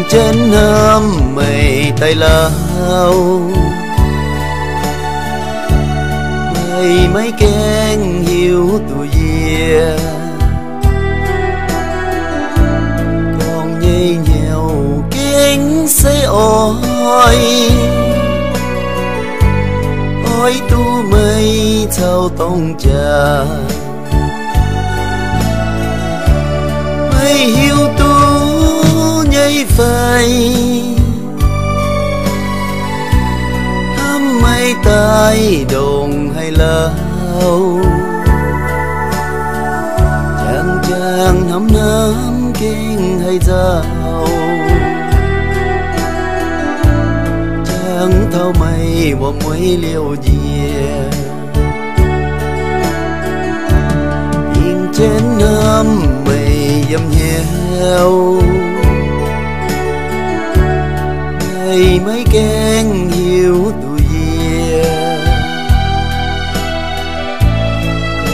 trên hôm mây tay lao mây mấy kén hiu tụ dìa còn nhây nhèo kén sẽ ôi ôi tu mây thâu tông trà mây hiu tu nhây phai hâm mây tai đồn hay lao chàng chàng hâm nắm kinh hay dao chàng thâu mây bỏ mấy liều dìa nhìn trên năm mây dầm nheo mây mấy kén hiu tụ dìa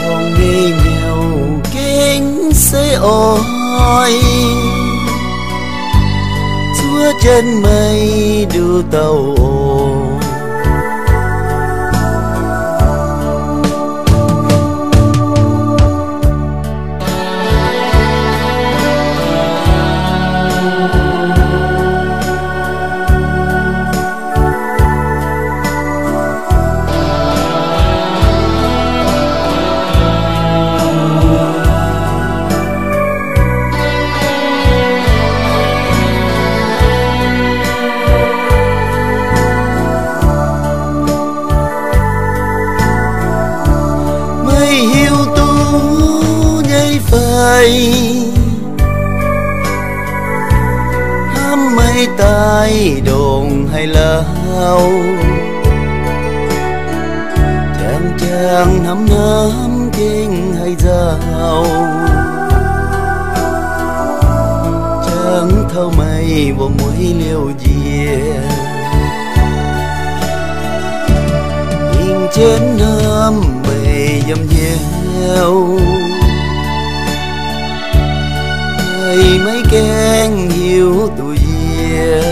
còn nghe nhau kén sẽ ôi chúa trên mây đưa tàu hiu tu nhây phai hâm mây tai đồn hay lao chàng chàng hâm nắm kinh hay dao chàng thâu mây vô mỗi liều dìa nhìn trên năm mây dầm nheo mây mấy kén hiu tụ dìa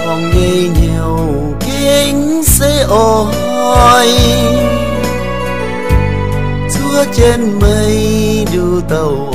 còn nghe nhau kén sẽ ôi chúa trên mây đưa tàu